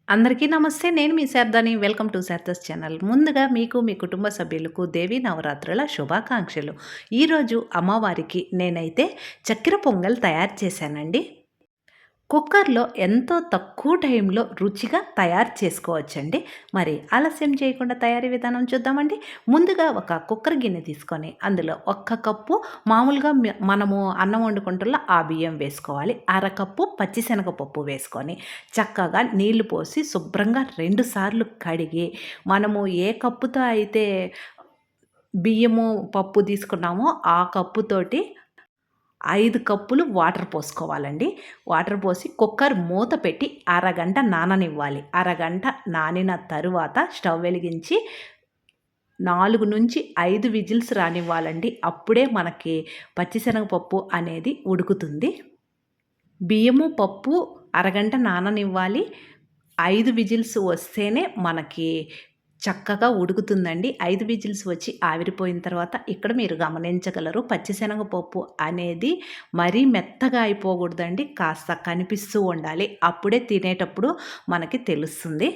అందరికీ నమస్తే. నేను మీ శారదాని. Welcome to Sharada's channel. ముందుగా మీకు, మీ కుటుంబ సభ్యులకు దేవీ నవరాత్రుల శుభాకాంక్షలు. ఈరోజు అమ్మవారికి నేనైతే చక్కెర పొంగల్ తయారు చేశానండి. కుక్కర్‌లో ఎంతో తక్కువ టైంలో రుచిగా తయారు చేసుకోవచ్చండి. మరి ఆలస్యం చేయకుండా తయారీ విధానం చూద్దామండి. ముందుగా ఒక కుక్కర్ గిన్నె తీసుకొని అందులో ఒక్క కప్పు మామూలుగా మనము అన్నం వండుకుంటున్న ఆ బియ్యం వేసుకోవాలి. అరకప్పు పచ్చిశనగపప్పు వేసుకొని చక్కగా నీళ్లు పోసి శుభ్రంగా 2 సార్లు కడిగి మనము ఏ కప్పుతో అయితే బియ్యము, పప్పు తీసుకున్నామో ఆ కప్పుతోటి 5 కప్పులు వాటర్ పోసుకోవాలండి. వాటర్ పోసి కుక్కర్ మూత పెట్టి అరగంట నాననివ్వాలి. అరగంట నానిన తరువాత స్టవ్ వెలిగించి 4-5 విజిల్స్ రానివ్వాలండి. అప్పుడే మనకి పచ్చిశనగపప్పు అనేది ఉడుకుతుంది. బియ్యము, పప్పు అరగంట నాననివ్వాలి. 5 విజిల్స్ వస్తేనే మనకి చక్కగా ఉడుకుతుందండి. 5 విజిల్స్ వచ్చి ఆవిరిపోయిన తర్వాత ఇక్కడ మీరు గమనించగలరు పచ్చిశనగపప్పు అనేది మరీ మెత్తగా అయిపోకూడదండి. కాస్త కనిపిస్తూ ఉండాలి. అప్పుడే తినేటప్పుడు మనకి తెలుస్తుంది.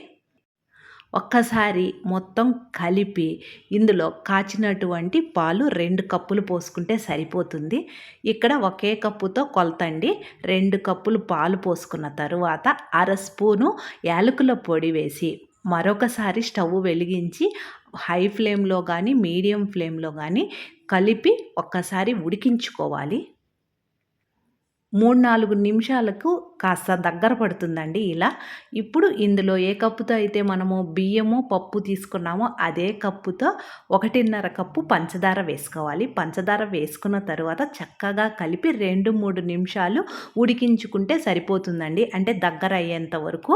ఒక్కసారి మొత్తం కలిపి ఇందులో కాచినటువంటి పాలు 2 కప్పులు పోసుకుంటే సరిపోతుంది. ఇక్కడ ఒకే కప్పుతో కొలతండి. 2 కప్పులు పాలు పోసుకున్న తరువాత అర స్పూను యాలకుల పొడి వేసి మరొకసారి స్టవ్ వెలిగించి హై ఫ్లేమ్‌లో గానీ, మీడియం ఫ్లేమ్‌లో గానీ కలిపి ఒక్కసారి ఉడికించుకోవాలి. 3, 4 నిమిషాలకు కాస్త దగ్గర పడుతుందండి ఇలా. ఇప్పుడు ఇందులో ఏ కప్పుతో అయితే మనము బియ్యము, పప్పు తీసుకున్నామో అదే కప్పుతో 1.5 కప్పు పంచదార వేసుకోవాలి. పంచదార వేసుకున్న తరువాత చక్కగా కలిపి 2, 3 నిమిషాలు ఉడికించుకుంటే సరిపోతుందండి. అంటే దగ్గర అయ్యేంత వరకు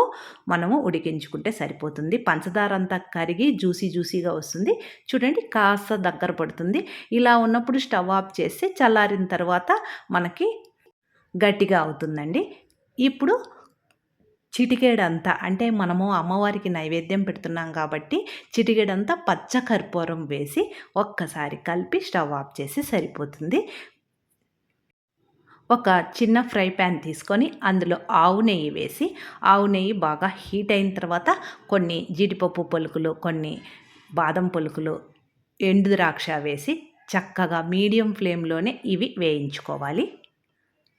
మనము ఉడికించుకుంటే సరిపోతుంది. పంచదార అంతా కరిగి జ్యూసీగా వస్తుంది. చూడండి కాస్త దగ్గర పడుతుంది. ఇలా ఉన్నప్పుడు స్టవ్ ఆఫ్ చేసి చల్లారిన తర్వాత మనకి గట్టిగా అవుతుందండి. ఇప్పుడు చిటికెడంతా అంటే మనము అమ్మవారికి నైవేద్యం పెడుతున్నాం కాబట్టి చిటికెడంతా పచ్చ కర్పూరం వేసి ఒక్కసారి కలిపి స్టవ్ ఆఫ్ చేసి సరిపోతుంది. ఒక చిన్న ఫ్రై ప్యాన్ తీసుకొని అందులో ఆవు నెయ్యి వేసి ఆవు నెయ్యి బాగా హీట్ అయిన తర్వాత కొన్ని జీడిపప్పు పలుకులు, కొన్ని బాదం పలుకులు, ఎండు ద్రాక్ష వేసి చక్కగా మీడియం ఫ్లేమ్‌లోనే ఇవి వేయించుకోవాలి.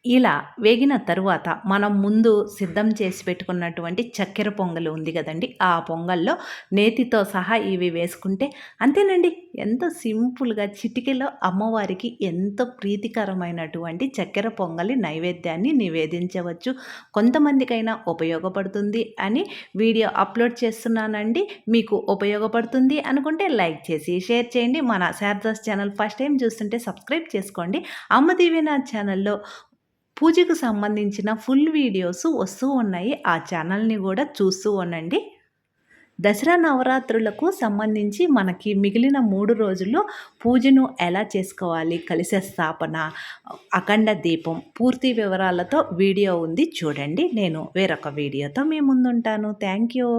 ఇలా వేగిన తరువాత మనం ముందు సిద్ధం చేసి పెట్టుకున్నటువంటి చక్కెర పొంగల్ ఉంది కదండీ! ఆ పొంగల్లో నేతితో సహా ఇవి వేసుకుంటే అంతేనండి. ఎంతో సింపుల్‌గా చిటికెలో అమ్మవారికి ఎంతో ప్రీతికరమైనటువంటి చక్కెర పొంగలి నైవేద్యాన్ని నివేదించవచ్చు. కొంతమందికైనా ఉపయోగపడుతుంది అని వీడియో అప్లోడ్ చేస్తున్నానండి. మీకు ఉపయోగపడుతుంది అనుకుంటే లైక్ చేసి, షేర్ చేయండి. మన శారదాస్ ఛానల్ ఫస్ట్ టైం చూస్తుంటే సబ్స్క్రైబ్ చేసుకోండి. అమ్మ దీవెన ఛానల్‌లో పూజకు సంబంధించిన ఫుల్ వీడియోస్ వస్తూ ఉన్నాయి. ఆ ఛానల్‌ని కూడా చూస్తూ ఉండండి. దసరా నవరాత్రులకు సంబంధించి మనకి మిగిలిన 3 రోజులు పూజను ఎలా చేసుకోవాలి, కలశ స్థాపన, అఖండ దీపం పూర్తి వివరాలతో వీడియో ఉంది చూడండి. నేను వేరొక వీడియోతో మీ ముందుంటాను. Thank you.